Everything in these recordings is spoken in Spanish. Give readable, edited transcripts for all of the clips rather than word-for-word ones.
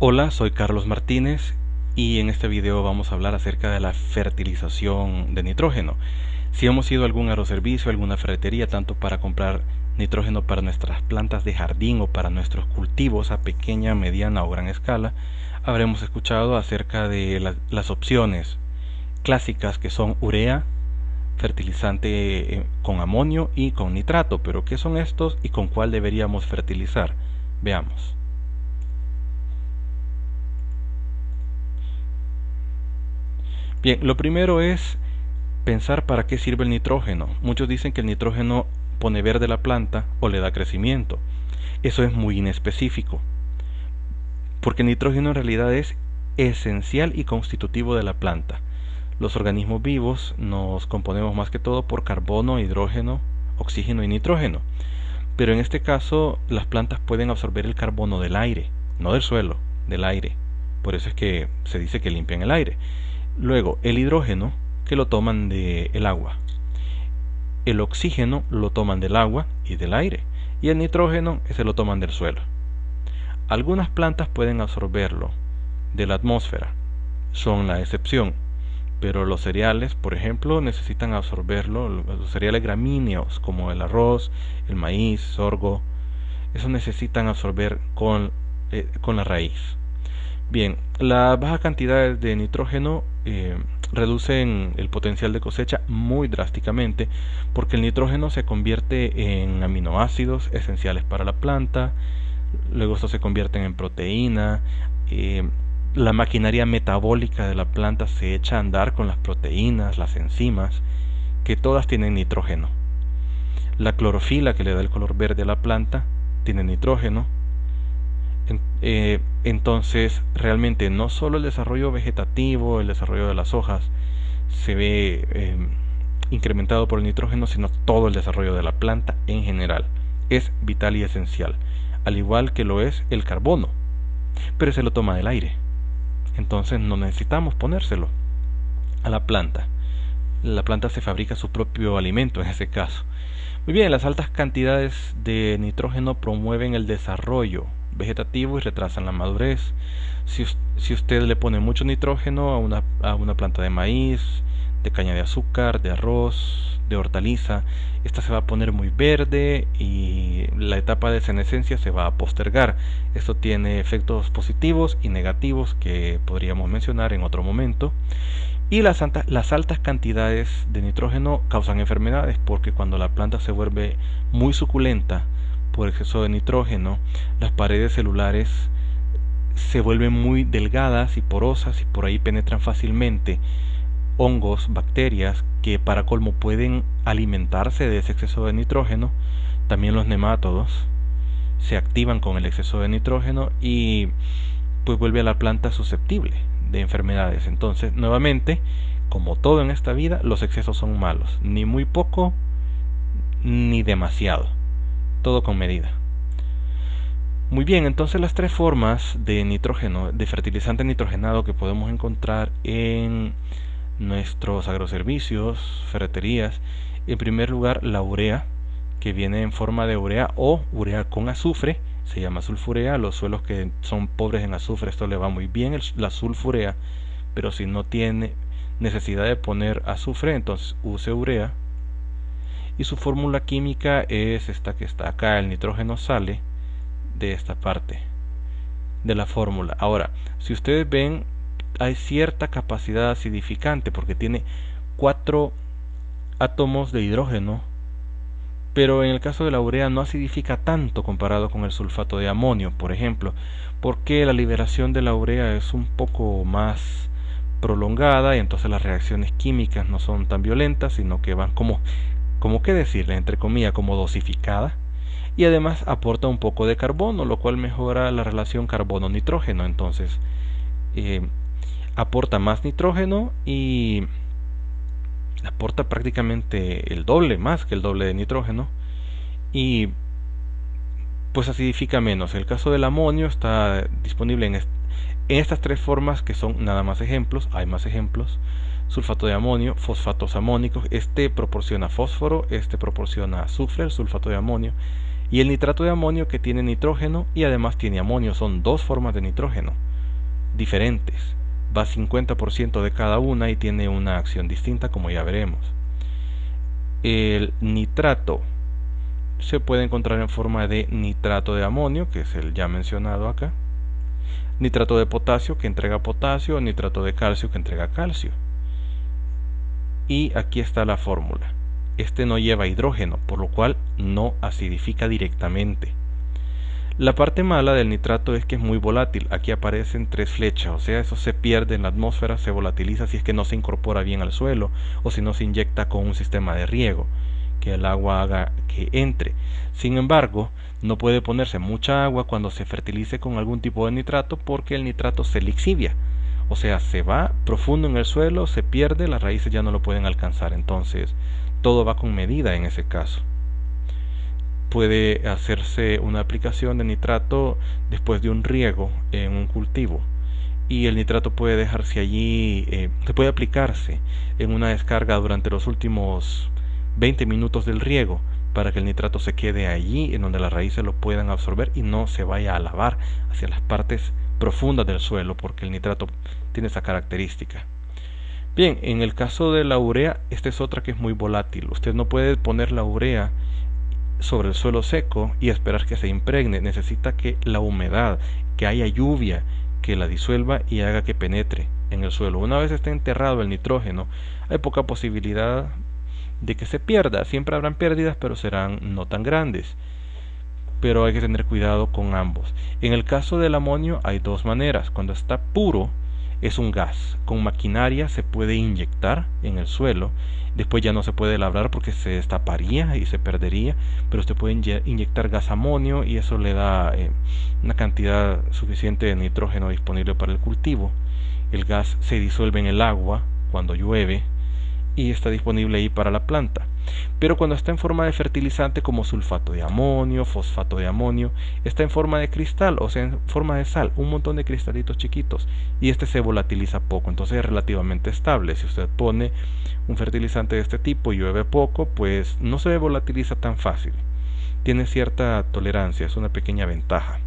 Hola, soy Carlos Martínez y en este video vamos a hablar acerca de la fertilización de nitrógeno. Si hemos ido a algún agroservicio, alguna ferretería, tanto para comprar nitrógeno para nuestras plantas de jardín o para nuestros cultivos a pequeña, mediana o gran escala, habremos escuchado acerca de las opciones clásicas que son urea, fertilizante con amonio y con nitrato. Pero ¿qué son estos y con cuál deberíamos fertilizar? Veamos. Bien, lo primero es pensar para qué sirve el nitrógeno. Muchos dicen que el nitrógeno pone verde la planta o le da crecimiento. Eso es muy inespecífico, porque el nitrógeno en realidad es esencial y constitutivo de la planta. Los organismos vivos nos componemos más que todo por carbono, hidrógeno, oxígeno y nitrógeno. Pero en este caso las plantas pueden absorber el carbono del aire, no del suelo, del aire. Por eso es que se dice que limpian el aire. Luego el hidrógeno, que lo toman del agua. El oxígeno lo toman del agua y del aire. Y el nitrógeno se lo toman del suelo. Algunas plantas pueden absorberlo de la atmósfera, son la excepción. Pero los cereales, por ejemplo, necesitan absorberlo, los cereales gramíneos como el arroz, el maíz, sorgo, eso necesitan absorber con la raíz. Bien, las bajas cantidades de nitrógeno reducen el potencial de cosecha muy drásticamente, porque el nitrógeno se convierte en aminoácidos esenciales para la planta, luego estos se convierten en proteína, la maquinaria metabólica de la planta se echa a andar con las proteínas, las enzimas, que todas tienen nitrógeno. La clorofila, que le da el color verde a la planta, tiene nitrógeno. Entonces realmente no solo el desarrollo vegetativo, el desarrollo de las hojas se ve incrementado por el nitrógeno, sino todo el desarrollo de la planta en general. Es vital y esencial, al igual que lo es el carbono, pero se lo toma del aire. Entonces no necesitamos ponérselo a la planta. La planta se fabrica su propio alimento en ese caso. Muy bien, las altas cantidades de nitrógeno promueven el desarrollo vegetativo y retrasan la madurez. Si usted le pone mucho nitrógeno a una planta de maíz, de caña de azúcar, de arroz, de hortaliza, esta se va a poner muy verde y la etapa de senescencia se va a postergar. Esto tiene efectos positivos y negativos que podríamos mencionar en otro momento. Y las altas cantidades de nitrógeno causan enfermedades, porque cuando la planta se vuelve muy suculenta por exceso de nitrógeno, las paredes celulares se vuelven muy delgadas y porosas y por ahí penetran fácilmente hongos, bacterias que para colmo pueden alimentarse de ese exceso de nitrógeno. También los nemátodos se activan con el exceso de nitrógeno y pues vuelve a la planta susceptible de enfermedades. Entonces, nuevamente, como todo en esta vida, los excesos son malos, ni muy poco ni demasiado, todo con medida. Muy bien, entonces las tres formas de nitrógeno, de fertilizante nitrogenado que podemos encontrar en nuestros agroservicios, ferreterías. En primer lugar, la urea, que viene en forma de urea o urea con azufre, se llama sulfurea. Los suelos que son pobres en azufre, esto le va muy bien, la sulfurea, pero si no tiene necesidad de poner azufre, entonces use urea. Y su fórmula química es esta que está acá. El nitrógeno sale de esta parte de la fórmula. Ahora, si ustedes ven, hay cierta capacidad acidificante porque tiene 4 átomos de hidrógeno, pero en el caso de la urea no acidifica tanto comparado con el sulfato de amonio, por ejemplo, porque la liberación de la urea es un poco más prolongada y entonces las reacciones químicas no son tan violentas, sino que van como qué decirle, entre comillas, como dosificada, y además aporta un poco de carbono, lo cual mejora la relación carbono-nitrógeno. Entonces aporta más nitrógeno y aporta prácticamente el doble, más que el doble de nitrógeno, y pues acidifica menos. El caso del amonio está disponible en estas tres formas, que son nada más ejemplos. Hay más ejemplos: sulfato de amonio, fosfatos amónicos. Este proporciona fósforo, este proporciona azufre, el sulfato de amonio, y el nitrato de amonio, que tiene nitrógeno y además tiene amonio. Son dos formas de nitrógeno. diferentes. Va 50% de cada una y tiene una acción distinta, como ya veremos. El nitrato se puede encontrar en forma de nitrato de amonio, que es el ya mencionado acá, nitrato de potasio, que entrega potasio, o nitrato de calcio, que entrega calcio. Y aquí está la fórmula. Este no lleva hidrógeno, por lo cual no acidifica directamente. La parte mala del nitrato es que es muy volátil. Aquí aparecen 3 flechas, o sea, eso se pierde en la atmósfera, se volatiliza si es que no se incorpora bien al suelo o si no se inyecta con un sistema de riego que el agua haga que entre. Sin embargo, no puede ponerse mucha agua cuando se fertilice con algún tipo de nitrato, porque el nitrato se lixivia, o sea, se va profundo en el suelo, se pierde, las raíces ya no lo pueden alcanzar. Entonces todo va con medida en ese caso. Puede hacerse una aplicación de nitrato después de un riego en un cultivo, y el nitrato puede dejarse allí, se puede aplicarse en una descarga durante los últimos 20 minutos del riego, para que el nitrato se quede allí en donde las raíces lo puedan absorber y no se vaya a lavar hacia las partes profundas del suelo, porque el nitrato tiene esa característica. Bien, en el caso de la urea, esta es otra que es muy volátil. Usted no puede poner la urea sobre el suelo seco y esperar que se impregne. Necesita que la humedad, que haya lluvia, que la disuelva y haga que penetre en el suelo. Una vez esté enterrado el nitrógeno, hay poca posibilidad de que se pierda. Siempre habrán pérdidas, pero serán no tan grandes. Pero hay que tener cuidado con ambos. En el caso del amonio hay dos maneras. Cuando está puro, es un gas. Con maquinaria se puede inyectar en el suelo. Después ya no se puede labrar porque se destaparía y se perdería, pero usted puede inyectar gas amonio y eso le da una cantidad suficiente de nitrógeno disponible para el cultivo. El gas se disuelve en el agua cuando llueve y está disponible ahí para la planta. Pero cuando está en forma de fertilizante, como sulfato de amonio, fosfato de amonio, está en forma de cristal, o sea, en forma de sal, un montón de cristalitos chiquitos, y este se volatiliza poco, entonces es relativamente estable. Si usted pone un fertilizante de este tipo y llueve poco, pues no se volatiliza tan fácil, tiene cierta tolerancia, es una pequeña ventaja.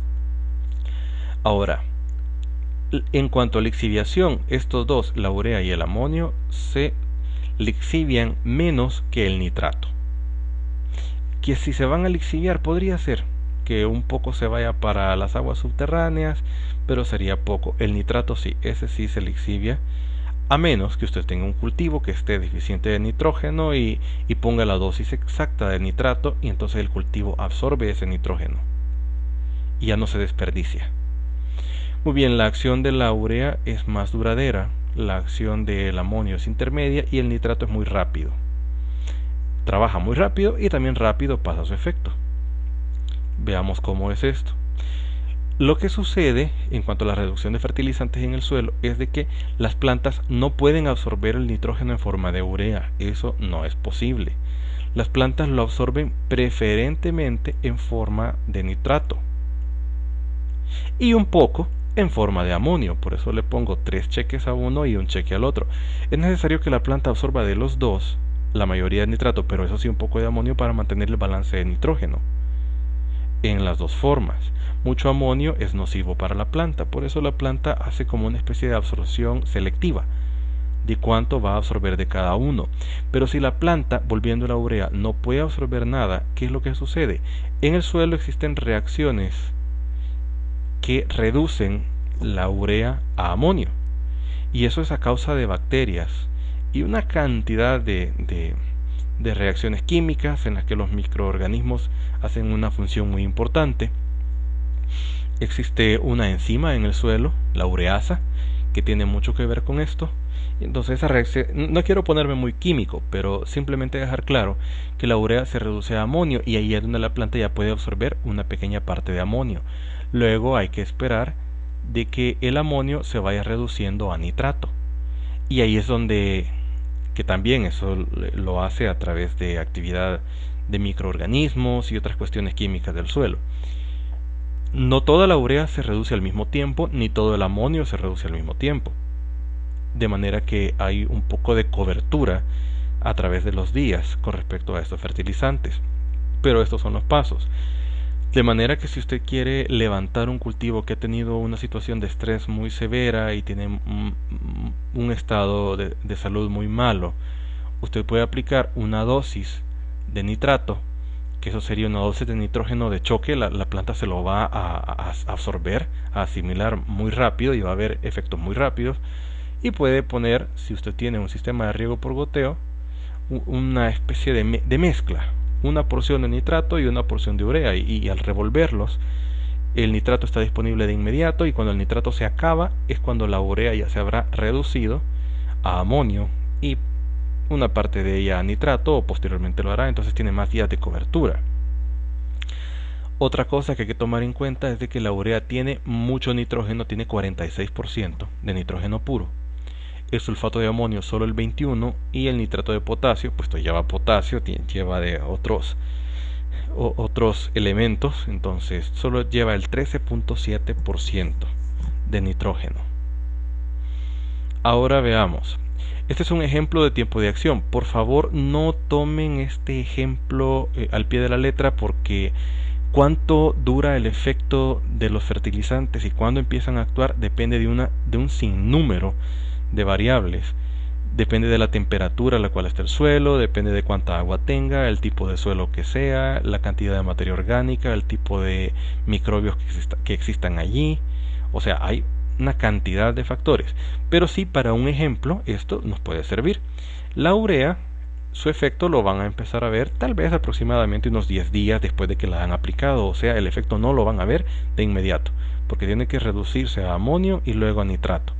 Ahora, en cuanto a lixiviación, estos dos, la urea y el amonio, se lixivian menos que el nitrato. Que si se van a lixiviar, podría ser que un poco se vaya para las aguas subterráneas, pero sería poco. El nitrato sí, ese sí se lixivia, a menos que usted tenga un cultivo que esté deficiente de nitrógeno y ponga la dosis exacta de nitrato, y entonces el cultivo absorbe ese nitrógeno y ya no se desperdicia. Muy bien, la acción de la urea es más duradera, la acción del amonio es intermedia y el nitrato es muy rápido. Trabaja muy rápido y también rápido pasa su efecto. Veamos cómo es esto. Lo que sucede en cuanto a la reducción de fertilizantes en el suelo es de que las plantas no pueden absorber el nitrógeno en forma de urea. Eso no es posible. Las plantas lo absorben preferentemente en forma de nitrato y un poco en forma de amonio. Por eso le pongo 3 cheques a uno y un cheque al otro. Es necesario que la planta absorba de los dos la mayoría de nitrato, pero eso sí un poco de amonio para mantener el balance de nitrógeno en las dos formas. Mucho amonio es nocivo para la planta, por eso la planta hace como una especie de absorción selectiva de cuánto va a absorber de cada uno. Pero si la planta, volviendo a la urea, no puede absorber nada, ¿qué es lo que sucede? En el suelo existen reacciones que reducen la urea a amonio, y eso es a causa de bacterias y una cantidad de reacciones químicas en las que los microorganismos hacen una función muy importante. Existe una enzima en el suelo, la ureasa, que tiene mucho que ver con esto. Entonces esa reacción, no quiero ponerme muy químico, pero simplemente dejar claro que la urea se reduce a amonio y ahí es donde la planta ya puede absorber una pequeña parte de amonio. Luego hay que esperar de que el amonio se vaya reduciendo a nitrato, y ahí es donde, que también eso lo hace a través de actividad de microorganismos y otras cuestiones químicas del suelo. No toda la urea se reduce al mismo tiempo, ni todo el amonio se reduce al mismo tiempo, de manera que hay un poco de cobertura a través de los días con respecto a estos fertilizantes. Pero estos son los pasos. De manera que si usted quiere levantar un cultivo que ha tenido una situación de estrés muy severa y tiene un estado de salud muy malo, usted puede aplicar una dosis de nitrato, que eso sería una dosis de nitrógeno de choque. La planta se lo va a absorber, a asimilar muy rápido y va a haber efectos muy rápidos. Y puede poner, si usted tiene un sistema de riego por goteo, una especie de mezcla, una porción de nitrato y una porción de urea, y al revolverlos el nitrato está disponible de inmediato, y cuando el nitrato se acaba es cuando la urea ya se habrá reducido a amonio y una parte de ella a nitrato, o posteriormente lo hará, entonces tiene más días de cobertura. Otra cosa que hay que tomar en cuenta es de que la urea tiene mucho nitrógeno, tiene 46% de nitrógeno puro. El sulfato de amonio solo el 21%, y el nitrato de potasio, puesto lleva potasio, lleva de otros elementos, entonces solo lleva el 13.7% de nitrógeno. Ahora veamos. Este es un ejemplo de tiempo de acción. Por favor, no tomen este ejemplo al pie de la letra, porque cuánto dura el efecto de los fertilizantes y cuándo empiezan a actuar depende de un sinnúmero de variables. Depende de la temperatura a la cual está el suelo, depende de cuánta agua tenga, el tipo de suelo que sea, la cantidad de materia orgánica, el tipo de microbios que existan allí. O sea, hay una cantidad de factores, pero sí, para un ejemplo esto nos puede servir. La urea, su efecto lo van a empezar a ver tal vez aproximadamente unos 10 días después de que la han aplicado. O sea, el efecto no lo van a ver de inmediato, porque tiene que reducirse a amonio y luego a nitrato.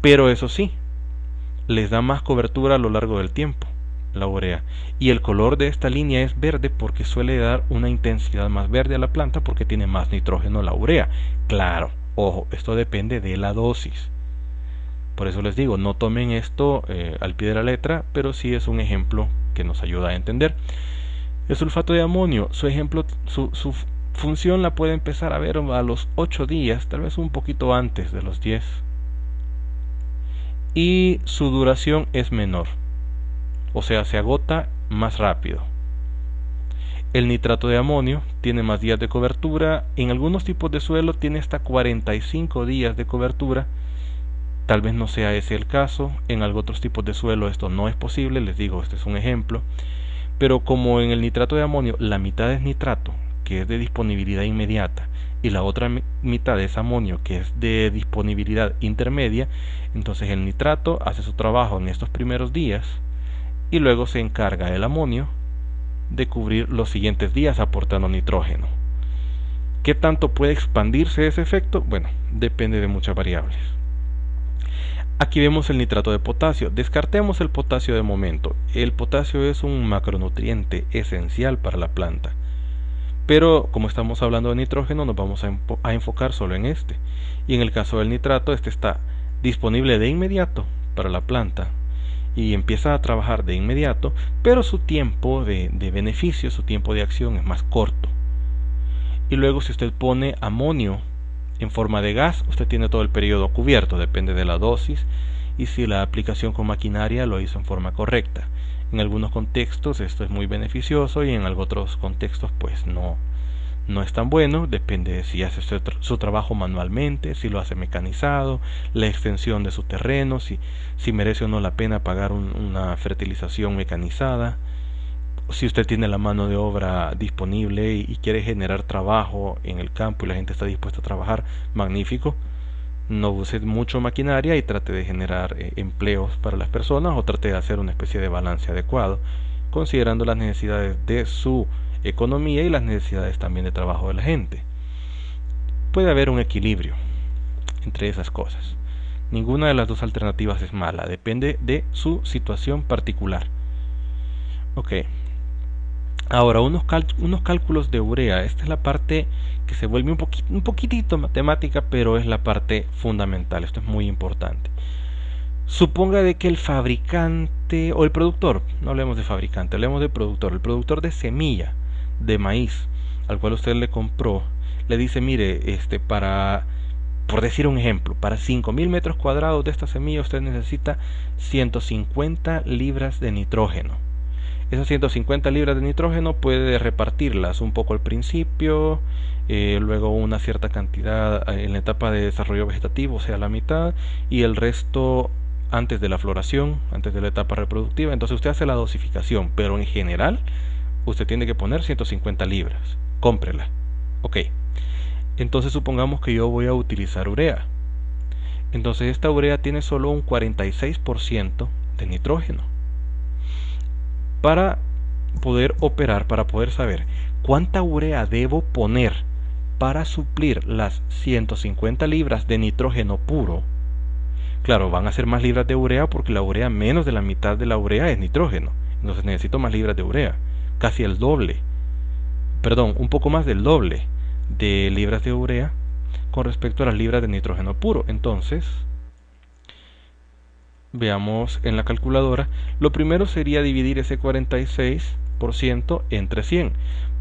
Pero eso sí, les da más cobertura a lo largo del tiempo, la urea. Y el color de esta línea es verde porque suele dar una intensidad más verde a la planta, porque tiene más nitrógeno la urea. Claro, ojo, esto depende de la dosis. Por eso les digo, no tomen esto al pie de la letra, pero sí es un ejemplo que nos ayuda a entender. El sulfato de amonio, su función la puede empezar a ver a los 8 días, tal vez un poquito antes de los 10. Y su duración es menor, o sea, se agota más rápido. El nitrato de amonio tiene más días de cobertura. En algunos tipos de suelo tiene hasta 45 días de cobertura. Tal vez no sea ese el caso. En otros tipos de suelo esto no es posible. Les digo, este es un ejemplo. Pero como en el nitrato de amonio la mitad es nitrato, que es de disponibilidad inmediata, y la otra mitad es amonio, que es de disponibilidad intermedia, entonces el nitrato hace su trabajo en estos primeros días y luego se encarga el amonio de cubrir los siguientes días aportando nitrógeno. ¿Qué tanto puede expandirse ese efecto? Bueno, depende de muchas variables. Aquí vemos el nitrato de potasio. Descartemos el potasio de momento. El potasio es un macronutriente esencial para la planta. Pero como estamos hablando de nitrógeno, nos vamos a enfocar solo en este. Y en el caso del nitrato, este está disponible de inmediato para la planta y empieza a trabajar de inmediato, pero su tiempo de beneficio, su tiempo de acción es más corto. Y luego, si usted pone amonio en forma de gas, usted tiene todo el periodo cubierto, depende de la dosis y si la aplicación con maquinaria lo hizo en forma correcta. En algunos contextos esto es muy beneficioso y en otros contextos pues no es tan bueno. Depende de si hace su trabajo manualmente, si lo hace mecanizado, la extensión de su terreno, si merece o no la pena pagar una fertilización mecanizada. Si usted tiene la mano de obra disponible y quiere generar trabajo en el campo y la gente está dispuesta a trabajar, magnífico. No use mucho maquinaria y trate de generar empleos para las personas, o trate de hacer una especie de balance adecuado, considerando las necesidades de su economía y las necesidades también de trabajo de la gente. Puede haber un equilibrio entre esas cosas. Ninguna de las dos alternativas es mala, depende de su situación particular. Ok. Ahora, unos cálculos de urea. Esta es la parte que se vuelve un poquitito matemática, pero es la parte fundamental. Esto es muy importante. Suponga de que el fabricante o el productor, no hablemos de fabricante, hablemos de productor, el productor de semilla de maíz al cual usted le compró, le dice, mire, por decir un ejemplo, para 5.000 metros cuadrados de esta semilla usted necesita 150 libras de nitrógeno. Esas 150 libras de nitrógeno puede repartirlas un poco al principio, luego una cierta cantidad en la etapa de desarrollo vegetativo, o sea, la mitad, y el resto antes de la floración, antes de la etapa reproductiva. Entonces usted hace la dosificación, pero en general usted tiene que poner 150 libras. Cómprela. Ok. Entonces supongamos que yo voy a utilizar urea. Entonces esta urea tiene solo un 46% de nitrógeno. Para poder operar, para poder saber cuánta urea debo poner para suplir las 150 libras de nitrógeno puro, claro, van a ser más libras de urea porque la urea, menos de la mitad de la urea es nitrógeno. Entonces necesito más libras de urea, casi el doble, perdón, un poco más del doble de libras de urea con respecto a las libras de nitrógeno puro. Entonces, veamos en la calculadora. Lo primero sería dividir ese 46% entre 100.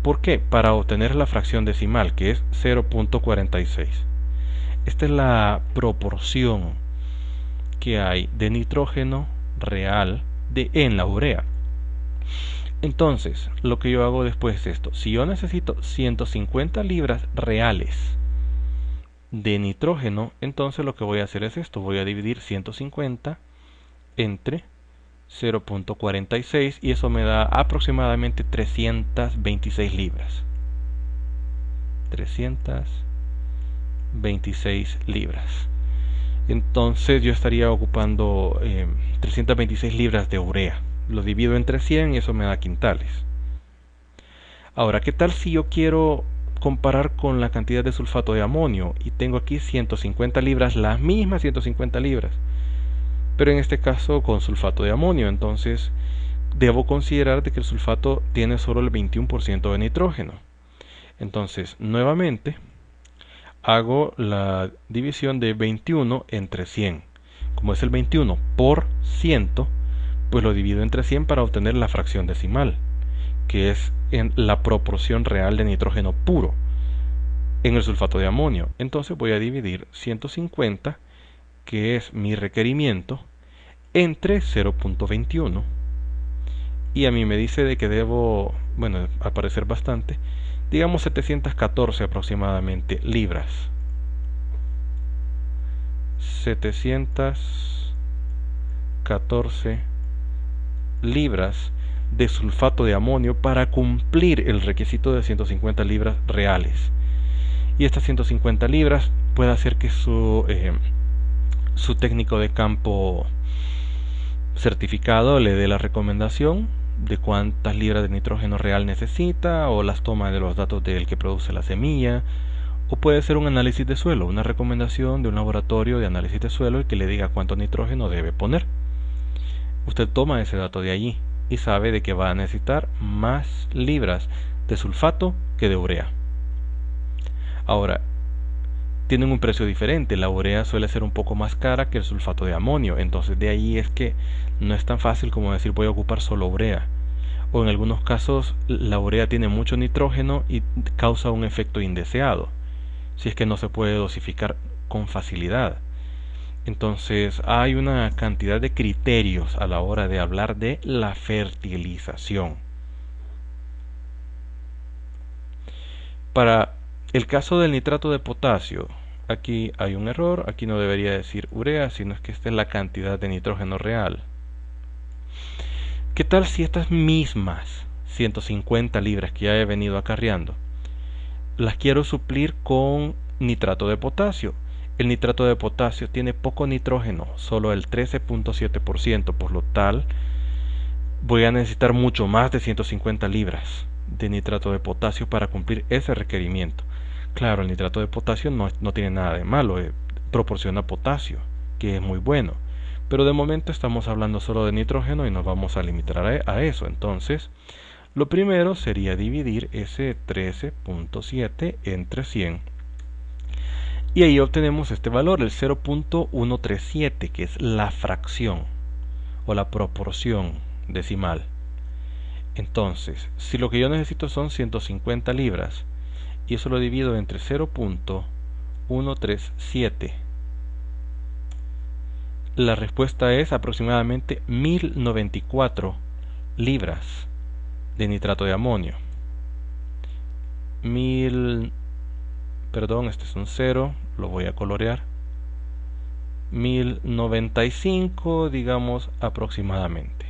¿Por qué? Para obtener la fracción decimal, que es 0.46. Esta es la proporción que hay de nitrógeno real en la urea. Entonces, lo que yo hago después es esto. Si yo necesito 150 libras reales de nitrógeno, entonces lo que voy a hacer es esto. Voy a dividir 150 entre 0.46 y eso me da aproximadamente 326 libras. 326 libras. Entonces yo estaría ocupando 326 libras de urea. Lo divido entre 100 y eso me da quintales. Ahora, ¿qué tal si yo quiero comparar con la cantidad de sulfato de amonio? Y tengo aquí 150 libras, las mismas 150 libras, pero en este caso con sulfato de amonio. Entonces debo considerar de que el sulfato tiene solo el 21% de nitrógeno. Entonces nuevamente hago la división de 21 entre 100. Como es el 21 por 100, pues lo divido entre 100 para obtener la fracción decimal, que es en la proporción real de nitrógeno puro en el sulfato de amonio. Entonces voy a dividir 150, que es mi requerimiento, entre 0.21, y a mí me dice de que debo, bueno, al parecer bastante, digamos 714 aproximadamente libras. 714 libras de sulfato de amonio para cumplir el requisito de 150 libras reales. Y estas 150 libras puede hacer que su técnico de campo certificado le dé la recomendación de cuántas libras de nitrógeno real necesita, o las toma de los datos del que produce la semilla, o puede ser un análisis de suelo, una recomendación de un laboratorio de análisis de suelo y que le diga cuánto nitrógeno debe poner. Usted toma ese dato de allí y sabe de que va a necesitar más libras de sulfato que de urea. Ahora, tienen un precio diferente. La urea suele ser un poco más cara que el sulfato de amonio, entonces de ahí es que no es tan fácil como decir voy a ocupar solo urea. O en algunos casos la urea tiene mucho nitrógeno y causa un efecto indeseado, si es que no se puede dosificar con facilidad. Entonces hay una cantidad de criterios a la hora de hablar de la fertilización. Para el caso del nitrato de potasio, aquí hay un error. Aquí no debería decir urea, sino es que esta es la cantidad de nitrógeno real. ¿Qué tal si estas mismas 150 libras que ya he venido acarreando las quiero suplir con nitrato de potasio? El nitrato de potasio tiene poco nitrógeno, solo el 13.7%, por lo tal voy a necesitar mucho más de 150 libras de nitrato de potasio para cumplir ese requerimiento. Claro, el nitrato de potasio no tiene nada de malo, proporciona potasio, que es muy bueno, pero de momento estamos hablando solo de nitrógeno y nos vamos a limitar a eso. Entonces, lo primero sería dividir ese 13.7 entre 100, y ahí obtenemos este valor, el 0.137, que es la fracción o la proporción decimal. Entonces, si lo que yo necesito son 150 libras y eso lo divido entre 0.137, la respuesta es aproximadamente 1094 libras de nitrato de amonio. Este es un 0, lo voy a colorear. 1095, digamos, aproximadamente.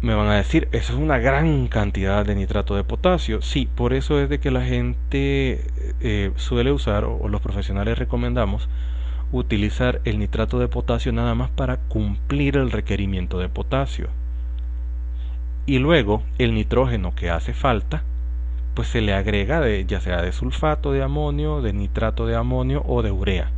Me van a decir, eso es una gran cantidad de nitrato de potasio. Sí, por eso es de que la gente suele usar, o los profesionales recomendamos, utilizar el nitrato de potasio nada más para cumplir el requerimiento de potasio. Y luego el nitrógeno que hace falta, pues se le agrega ya sea de sulfato de amonio, de nitrato de amonio o de urea.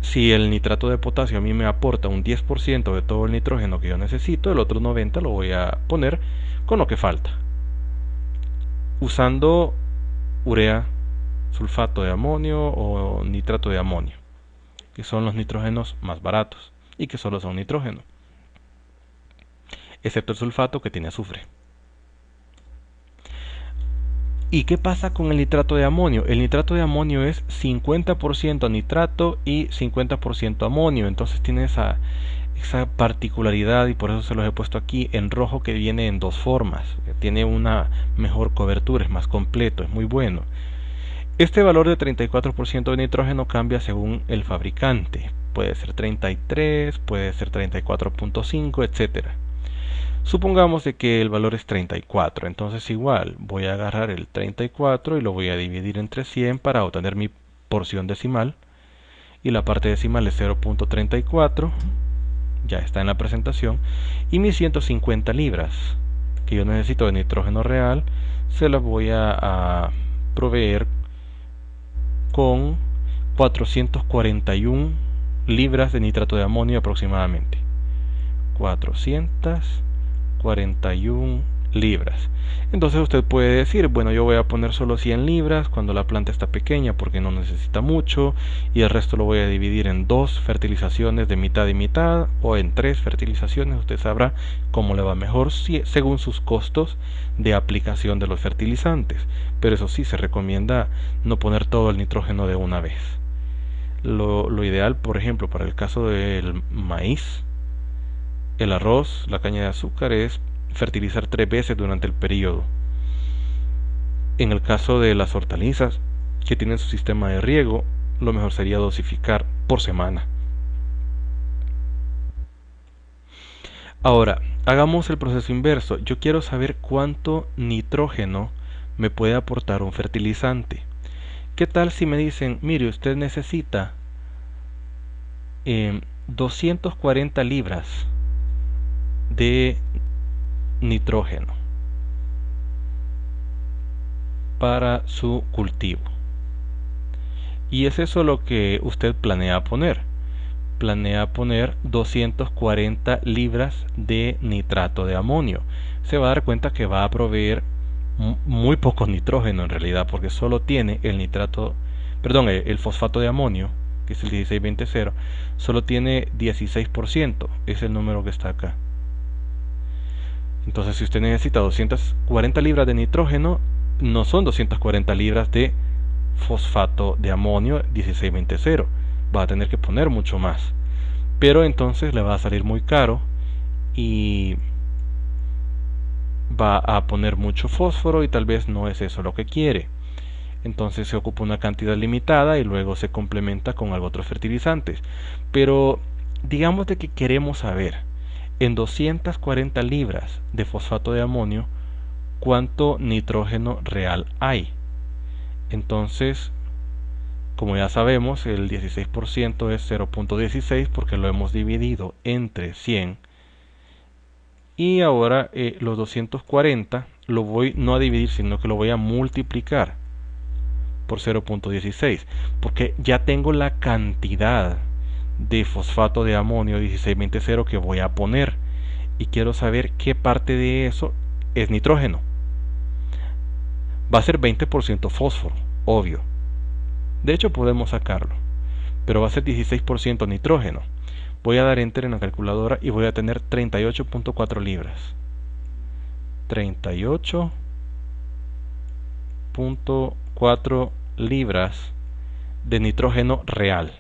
Si el nitrato de potasio a mí me aporta un 10% de todo el nitrógeno que yo necesito, el otro 90% lo voy a poner con lo que falta. Usando urea, sulfato de amonio o nitrato de amonio, que son los nitrógenos más baratos y que solo son nitrógeno, excepto el sulfato que tiene azufre. ¿Y qué pasa con el nitrato de amonio? El nitrato de amonio es 50% nitrato y 50% amonio. Entonces tiene esa particularidad, y por eso se los he puesto aquí en rojo, que viene en dos formas. Tiene una mejor cobertura, es más completo, es muy bueno. Este valor de 34% de nitrógeno cambia según el fabricante. Puede ser 33, puede ser 34.5, etcétera. Supongamos de que el valor es 34, entonces igual voy a agarrar el 34 y lo voy a dividir entre 100 para obtener mi porción decimal, y la parte decimal es 0.34, ya está en la presentación, y mis 150 libras que yo necesito de nitrógeno real se las voy a proveer con 441 libras de nitrato de amonio aproximadamente. 441 libras. Entonces usted puede decir, bueno, yo voy a poner solo 100 libras cuando la planta está pequeña porque no necesita mucho, y el resto lo voy a dividir en 2 fertilizaciones de mitad y mitad, o en 3 fertilizaciones. Usted sabrá cómo le va mejor según sus costos de aplicación de los fertilizantes, pero eso sí, se recomienda no poner todo el nitrógeno de una vez. Lo ideal, por ejemplo, para el caso del maíz, el arroz, la caña de azúcar, es fertilizar 3 veces durante el periodo. En el caso de las hortalizas que tienen su sistema de riego, lo mejor sería dosificar por semana. Ahora, hagamos el proceso inverso. Yo quiero saber cuánto nitrógeno me puede aportar un fertilizante. ¿Qué tal si me dicen, mire, usted necesita 240 libras de nitrógeno para su cultivo? Y es eso lo que usted planea poner. Planea poner 240 libras de nitrato de amonio. Se va a dar cuenta que va a proveer muy poco nitrógeno en realidad, porque solo tiene el fosfato de amonio, que es el 1620, solo tiene 16%, es el número que está acá. Entonces, si usted necesita 240 libras de nitrógeno, no son 240 libras de fosfato de amonio 1620, va a tener que poner mucho más, pero entonces le va a salir muy caro y va a poner mucho fósforo, y tal vez no es eso lo que quiere. Entonces se ocupa una cantidad limitada y luego se complementa con otros fertilizantes. Pero digamos de que queremos saber en 240 libras de fosfato de amonio cuánto nitrógeno real hay. Entonces, como ya sabemos, el 16% es 0.16 porque lo hemos dividido entre 100. Y ahora los 240 lo voy no a dividir, sino que lo voy a multiplicar por 0.16, porque ya tengo la cantidad de fosfato de amonio 1620 que voy a poner, y quiero saber qué parte de eso es nitrógeno. Va a ser 20% fósforo, obvio. De hecho podemos sacarlo, pero va a ser 16% nitrógeno. Voy a dar enter en la calculadora y voy a tener 38.4 libras. 38.4 libras de nitrógeno real.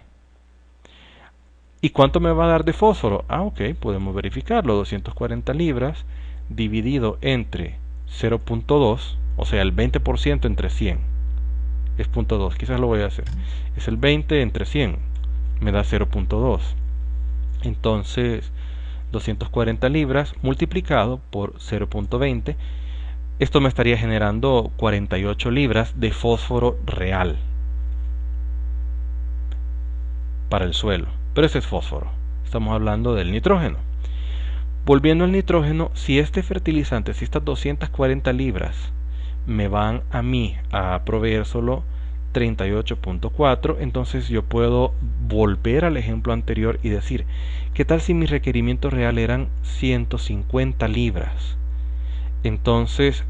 ¿Y cuánto me va a dar de fósforo? Ok, podemos verificarlo. 240 libras dividido entre 0.2, o sea, el 20% entre 100. Es 0.2, quizás lo voy a hacer. Es el 20 entre 100, me da 0.2. Entonces, 240 libras multiplicado por 0.20, esto me estaría generando 48 libras de fósforo real para el suelo. Pero ese es fósforo. Estamos hablando del nitrógeno. Volviendo al nitrógeno, si este fertilizante, si estas 240 libras me van a mí a proveer solo 38.4, entonces yo puedo volver al ejemplo anterior y decir, ¿qué tal si mi requerimiento real eran 150 libras? Entonces,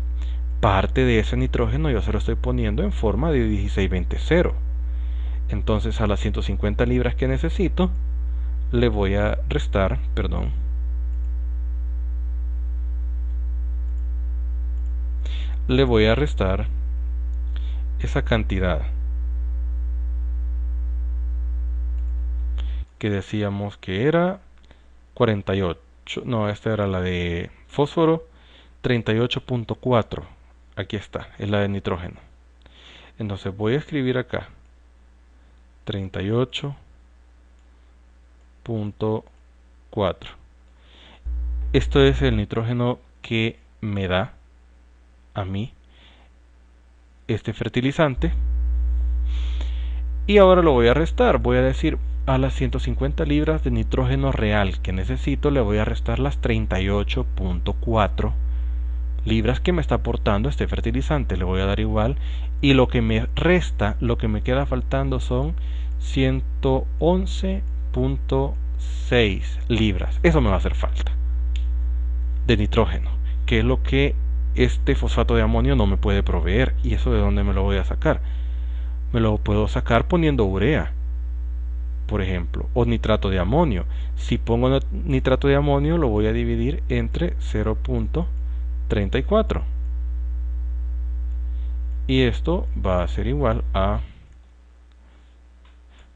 parte de ese nitrógeno yo se lo estoy poniendo en forma de 1620. Entonces a las 150 libras que necesito le voy a restar, le voy a restar esa cantidad que decíamos que era 48. No, esta era la de fósforo, 38.4. Aquí está, es la de nitrógeno. Entonces voy a escribir acá 38.4. Esto es el nitrógeno que me da a mí este fertilizante. Y ahora lo voy a restar. Voy a decir, a las 150 libras de nitrógeno real que necesito le voy a restar las 38.4 libras que me está aportando este fertilizante. Le voy a dar igual, y lo que me resta, lo que me queda faltando son 111.6 libras. Eso me va a hacer falta de nitrógeno, que es lo que este fosfato de amonio no me puede proveer. ¿Y eso de dónde me lo voy a sacar? Me lo puedo sacar poniendo urea, por ejemplo, o nitrato de amonio. Si pongo nitrato de amonio, lo voy a dividir entre 0.34, y esto va a ser igual a,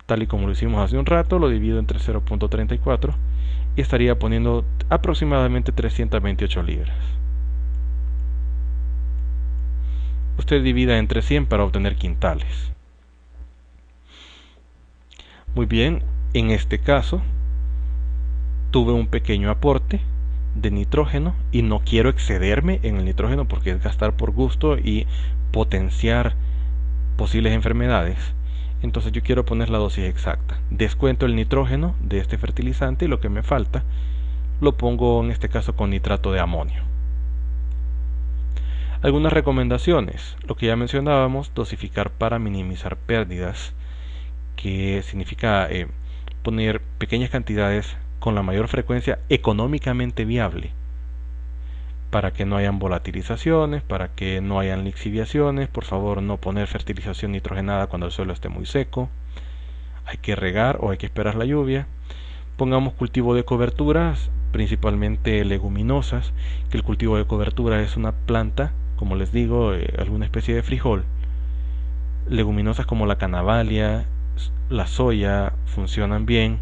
tal y como lo hicimos hace un rato, lo divido entre 0.34 y estaría poniendo aproximadamente 328 libras. Usted divida entre 100 para obtener quintales. Muy bien, en este caso tuve un pequeño aporte de nitrógeno y no quiero excederme en el nitrógeno porque es gastar por gusto y potenciar posibles enfermedades. Entonces yo quiero poner la dosis exacta. Descuento el nitrógeno de este fertilizante y lo que me falta lo pongo en este caso con nitrato de amonio. Algunas recomendaciones. Lo que ya mencionábamos, dosificar para minimizar pérdidas, que significa poner pequeñas cantidades con la mayor frecuencia económicamente viable, para que no hayan volatilizaciones, para que no hayan lixiviaciones. Por favor, no poner fertilización nitrogenada cuando el suelo esté muy seco. Hay que regar o hay que esperar la lluvia. Pongamos cultivo de coberturas, principalmente leguminosas, que el cultivo de cobertura es una planta, como les digo, alguna especie de frijol. Leguminosas como la canavalia, la soya funcionan bien,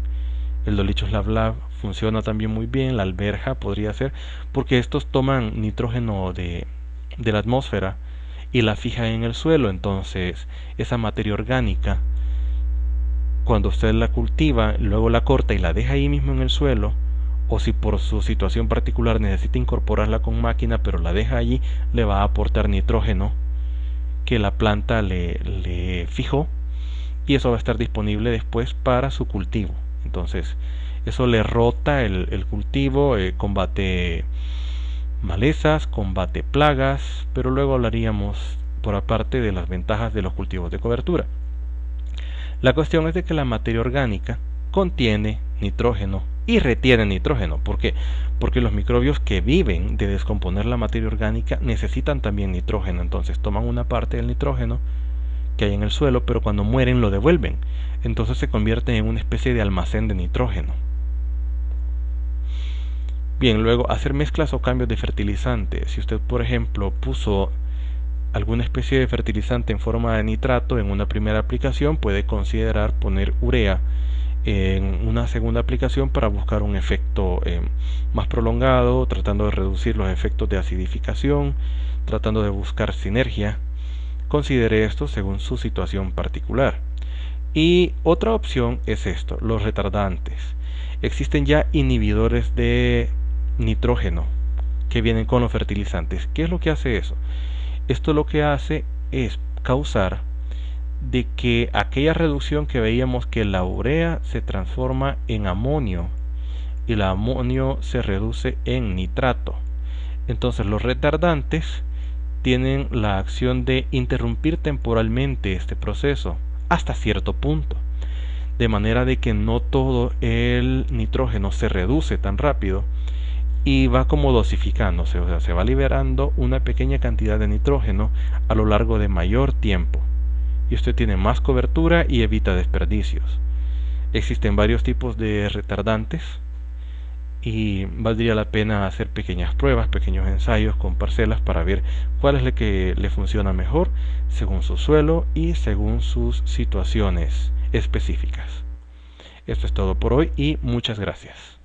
el Dolichos lavlav funciona también muy bien, la alberja podría ser, porque estos toman nitrógeno de la atmósfera y la fijan en el suelo. Entonces esa materia orgánica, cuando usted la cultiva, luego la corta y la deja ahí mismo en el suelo, o si por su situación particular necesita incorporarla con máquina pero la deja allí, le va a aportar nitrógeno que la planta le fijó, y eso va a estar disponible después para su cultivo. Entonces eso le rota el cultivo, combate malezas, combate plagas, pero luego hablaríamos por aparte de las ventajas de los cultivos de cobertura. La cuestión es de que la materia orgánica contiene nitrógeno y retiene nitrógeno. ¿Por qué? Porque los microbios que viven de descomponer la materia orgánica necesitan también nitrógeno. Entonces toman una parte del nitrógeno que hay en el suelo, pero cuando mueren lo devuelven. Entonces se convierten en una especie de almacén de nitrógeno. Bien, luego hacer mezclas o cambios de fertilizante. Si usted, por ejemplo, puso alguna especie de fertilizante en forma de nitrato en una primera aplicación, puede considerar poner urea en una segunda aplicación para buscar un efecto más prolongado, tratando de reducir los efectos de acidificación, tratando de buscar sinergia. Considere esto según su situación particular. Y otra opción es esto, los retardantes. Existen ya inhibidores de nitrógeno que vienen con los fertilizantes. ¿Qué es lo que hace eso? Esto lo que hace es causar de que aquella reducción que veíamos que la urea se transforma en amonio y el amonio se reduce en nitrato. Entonces los retardantes tienen la acción de interrumpir temporalmente este proceso hasta cierto punto, de manera de que no todo el nitrógeno se reduce tan rápido y va como dosificándose, o sea, se va liberando una pequeña cantidad de nitrógeno a lo largo de mayor tiempo y usted tiene más cobertura y evita desperdicios. Existen varios tipos de retardantes y valdría la pena hacer pequeñas pruebas, pequeños ensayos con parcelas para ver cuál es la que le funciona mejor según su suelo y según sus situaciones específicas. Esto es todo por hoy y muchas gracias.